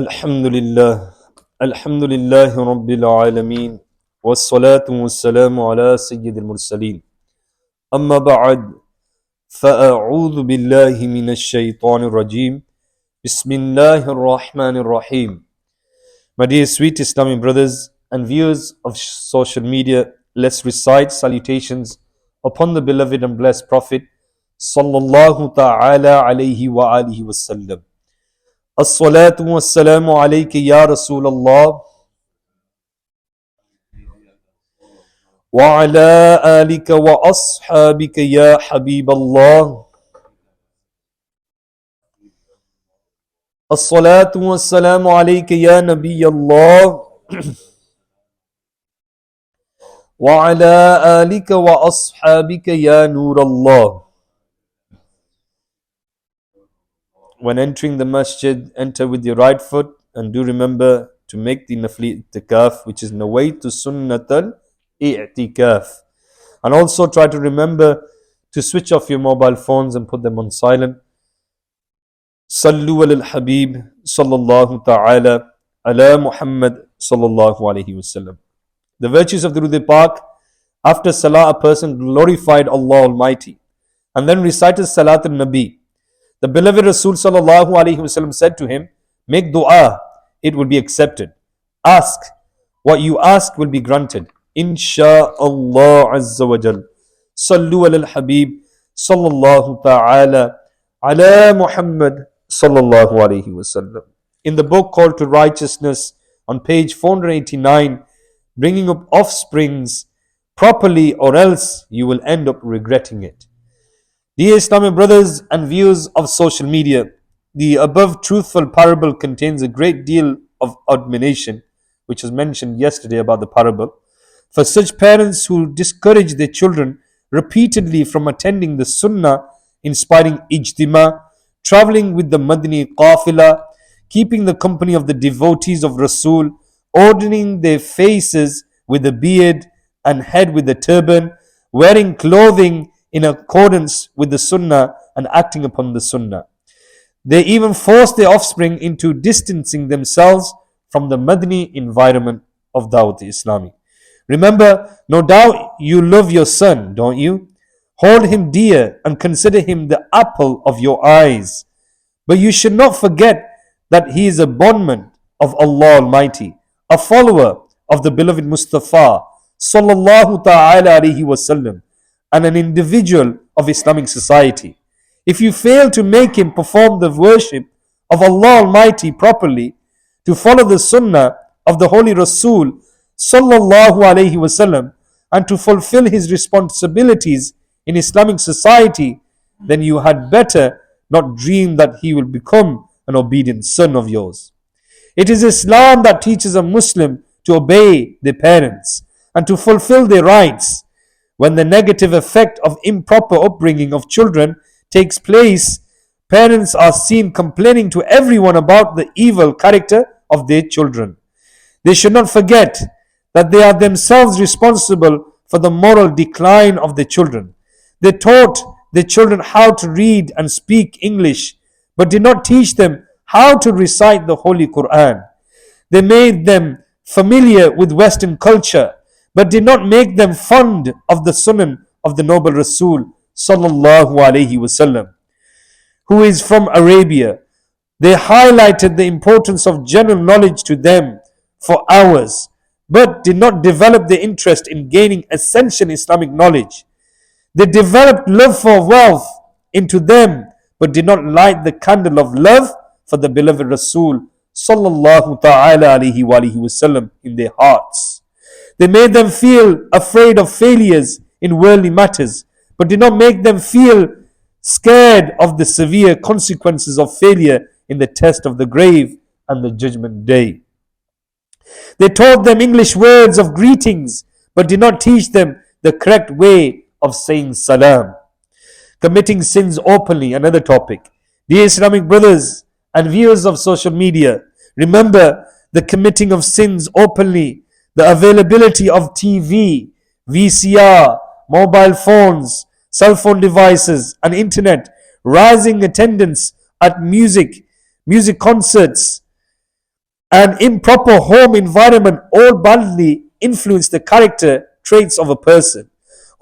الحمد لله الحمد لله رب العالمين والصلاة والسلام على سيد المرسلين أما بعد فأعوذ بالله من الشيطان الرجيم بسم الله الرحمن الرحيم. My dear sweet Islamic brothers and viewers of social media, let's recite salutations upon the beloved and blessed Prophet sallallahu ta'ala alayhi wa alihi wasallam. الصلاة والسلام عليك يا رسول الله وعلى آلك وأصحابك يا حبيب الله. الصلاة والسلام عليك يا نبي الله وعلى آلك وأصحابك يا نور الله. When entering the masjid, enter with your right foot and do remember to make the nafli i'tikaf, which is nawaitu sunnatal i'tikaf. And also try to remember to switch off your mobile phones and put them on silent. Sallu ala al-Habib sallallahu ta'ala ala Muhammad sallallahu alayhi wasallam. The virtues of Durood Pak. After Salah, a person glorified Allah Almighty and then recited Salat al-Nabi. The beloved Rasul sallallahu alayhi wasallam said to him, make dua, it will be accepted. Ask, what you ask will be granted. Insha'Allah azza wa jal. Sallu ala al-Habib sallallahu ta'ala ala Muhammad sallallahu alayhi wasallam. In the book called To Righteousness, on page 489, bringing up offsprings properly or else you will end up regretting it. Dear Islamic brothers and viewers of social media, the above truthful parable contains a great deal of admonition, which was mentioned yesterday about the parable, for such parents who discourage their children repeatedly from attending the sunnah, inspiring ijtima, traveling with the Madani qafila, keeping the company of the devotees of Rasul, ordering their faces with a beard and head with a turban, wearing clothing in accordance with the sunnah and acting upon the sunnah. They even force their offspring into distancing themselves from the Madani environment of Dawateislami. Remember, no doubt you love your son, don't you? Hold him dear and consider him the apple of your eyes. But you should not forget that he is a bondman of Allah Almighty, a follower of the beloved Mustafa sallallahu ta'ala alayhi wasallam, and an individual of Islamic society. If you fail to make him perform the worship of Allah Almighty properly, to follow the sunnah of the Holy Rasul sallallahu alayhi wasallam, and to fulfill his responsibilities in Islamic society, then you had better not dream that he will become an obedient son of yours. It is Islam that teaches a Muslim to obey their parents and to fulfill their rights. When the negative effect of improper upbringing of children takes place, parents are seen complaining to everyone about the evil character of their children. They should not forget that they are themselves responsible for the moral decline of their children. They taught their children how to read and speak English, but did not teach them how to recite the Holy Quran. They made them familiar with Western culture, but did not make them fond of the sunnah of the noble Rasul sallallahu alayhi wasallam, who is from Arabia. They highlighted the importance of general knowledge to them for hours, but did not develop the interest in gaining essential Islamic knowledge. They developed love for wealth into them, but did not light the candle of love for the beloved Rasul sallallahu ta'ala alayhi wa alihi wasallam in their hearts. They made them feel afraid of failures in worldly matters, but did not make them feel scared of the severe consequences of failure in the test of the grave and the judgment day. They taught them English words of greetings, but did not teach them the correct way of saying salam. Committing sins openly, another topic. Dear Islamic brothers and viewers of social media, remember the committing of sins openly, the availability of TV, VCR, mobile phones, cell phone devices, and internet, rising attendance at music concerts, An improper home environment all badly influence the character traits of a person.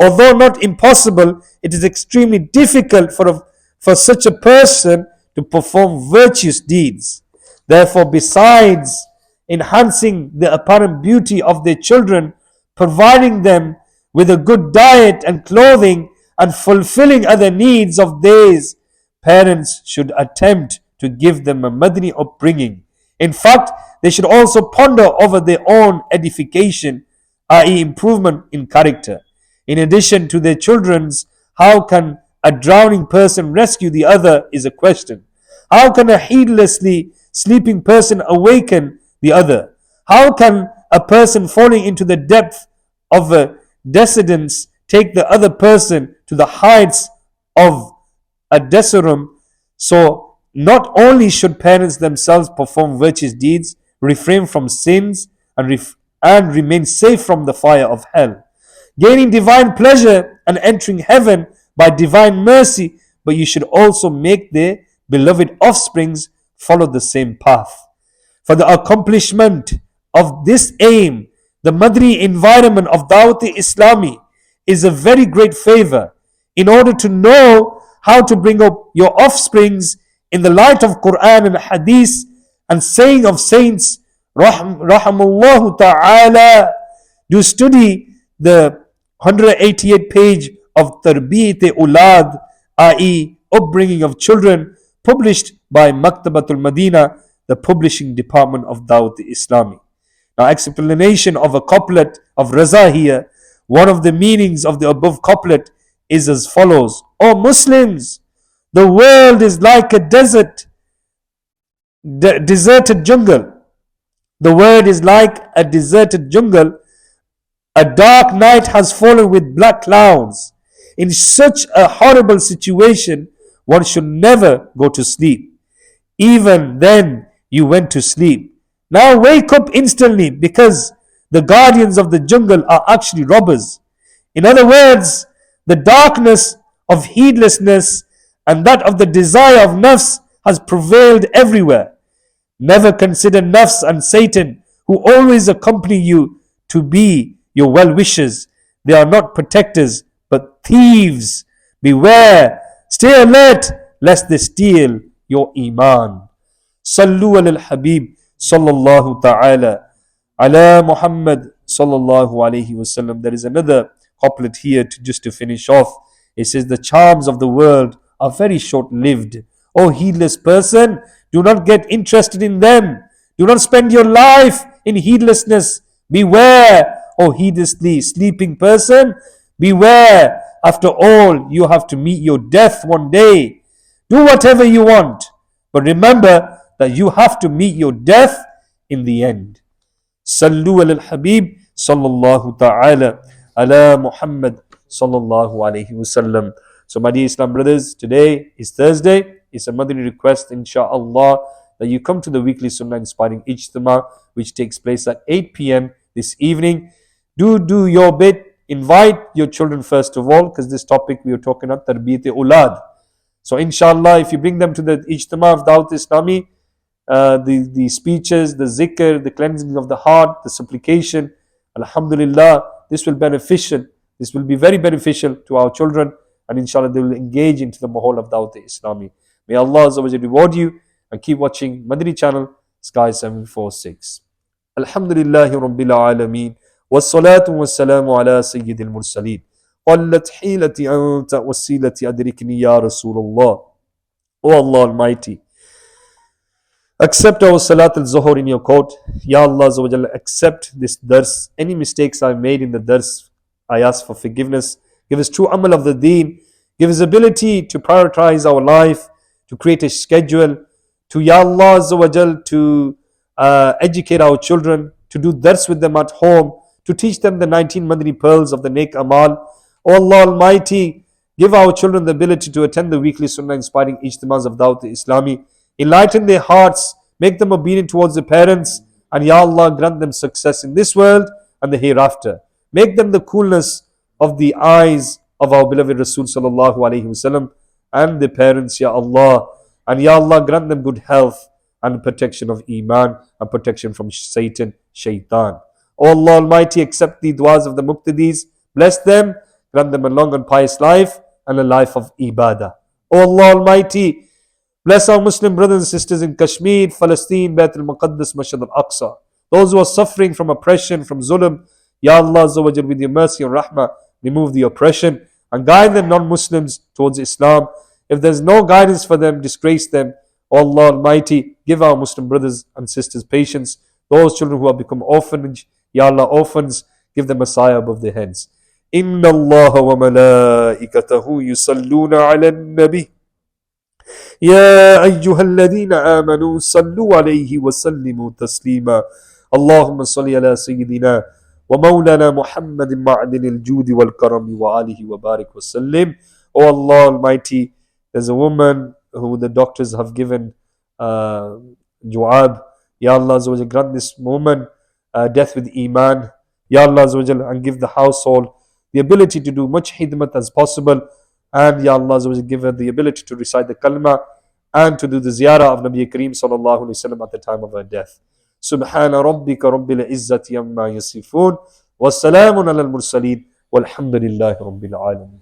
Although not impossible, it is extremely difficult for such a person to perform virtuous deeds. Therefore, besides enhancing the apparent beauty of their children, providing them with a good diet and clothing, and fulfilling other needs of theirs, parents should attempt to give them a Madani upbringing. In fact, they should also ponder over their own edification, i.e., improvement in character. In addition to their children's, how can a drowning person rescue the other is a question. How can a heedlessly sleeping person awaken the other? How can a person falling into the depth of a descendance take the other person to the heights of a decorum? So, not only should parents themselves perform virtuous deeds, refrain from sins, and remain safe from the fire of hell, gaining divine pleasure and entering heaven by divine mercy, but you should also make their beloved offsprings follow the same path. For the accomplishment of this aim, the Madri environment of Dawateislami is a very great favor. In order to know how to bring up your offsprings in the light of Quran and Hadith and saying of saints, Rahimullahu Ta'ala, do study the 188 page of Tarbiyat Ulad, i.e., upbringing of children, published by Maktabatul Madina, the publishing department of Dawateislami. Now, explanation of a couplet of Raza here. One of the meanings of the above couplet is as follows: O Muslims, the world is like a deserted jungle. The world is like a deserted jungle. A dark night has fallen with black clouds. In such a horrible situation, one should never go to sleep. Even then, you went to sleep. Now wake up instantly, because the guardians of the jungle are actually robbers. In other words, the darkness of heedlessness and that of the desire of nafs has prevailed everywhere. Never consider nafs and Satan, who always accompany you, to be your well-wishers. They are not protectors, but thieves. Beware, stay alert, lest they steal your iman. Sallu ala al-Habib sallallahu ta'ala ala Muhammad sallallahu alayhi wasallam. There is another couplet here just to finish off. It says, the charms of the world are very short-lived. O heedless person, do not get interested in them. Do not spend your life in heedlessness. Beware, O heedlessly sleeping person. Beware, after all, you have to meet your death one day. Do whatever you want, but remember that you have to meet your death in the end. Sallu ala al-Habib sallallahu ta'ala ala Muhammad sallallahu alayhi wasallam. So my dear Islam brothers, today is Thursday. It's a Madani request, inshaAllah, that you come to the weekly Sunnah Inspiring Ijtima, which takes place at 8 p.m. this evening. Do your bit. Invite your children first of all, because this topic we are talking about, Tarbiyat Ulad. So inshallah, if you bring them to the Ijtima of Dawateislami, the speeches, the zikr, the cleansing of the heart, the supplication, alhamdulillah, this will be very beneficial to our children, and inshallah they will engage into the mahal of Dawateislami. May Allah Azza wa Jalla reward you, and keep watching Madani channel, Sky 746. Alhamdulillahi Rabbil Alameen, wassalatu wassalamu ala Sayyidil Mursaleen. قلت حيلتي أنت وسيلتي أدركني يا رسول الله. O Allah Almighty, accept our Salat al-Zuhur in your court. Ya Allah Azza wa Jalla, accept this dars. Any mistakes I made in the dars, I ask for forgiveness. Give us true amal of the deen. Give us ability to prioritize our life, to create a schedule, to Ya Allah Azza wa Jalla, to educate our children, to do dars with them at home, to teach them the 19 Madani pearls of the Nek Amal. O Allah Almighty, give our children the ability to attend the weekly Sunnah Inspiring Ijtimas of Dawateislami. Enlighten their hearts, make them obedient towards their parents, and Ya Allah, grant them success in this world and the hereafter. Make them the coolness of the eyes of our beloved Rasul sallallahu alaihi wasallam and their parents, Ya Allah. And Ya Allah, grant them good health, and protection of Iman and protection from Satan, Shaitan. O Allah Almighty, accept the du'as of the Muqtadis, bless them, grant them a long and pious life and a life of ibadah. O Allah Almighty, bless our Muslim brothers and sisters in Kashmir, Palestine, Bayt al-Muqaddas, Masjid al-Aqsa. Those who are suffering from oppression, from zulm, Ya Allah Azza wa Jal, with your mercy and rahmah, remove the oppression and guide the non-Muslims towards Islam. If there's no guidance for them, disgrace them. O Allah Almighty, give our Muslim brothers and sisters patience. Those children who have become orphanage, Ya Allah, orphans, give them a sire above their heads. Inna Allah wa malaikatahu yusalluna ala nabi. يا أيها الذين آمنوا صلوا عليه وسلموا تسليما اللهم صل على سيدنا ومولانا محمد معدن الجود والكرم وآله وبارك وسلم. O Allah Almighty, there's a woman who the doctors have given Ju'ab. Ya Allah Azza wa Jal, grant this woman death with Iman. Ya Allah Azza wa Jal, and give the household the ability to do much khidmat as possible. And Ya Allah Azza wa Jal, give her the ability to recite the kalma and to do the ziyarah of Nabi Kareem sallallahu alayhi wa sallam at the time of her death. Subhana rabbika rabbil izzati amma yasifun. Wassalamun ala al-mursaleen. Walhamdulillahi rabbil alamin.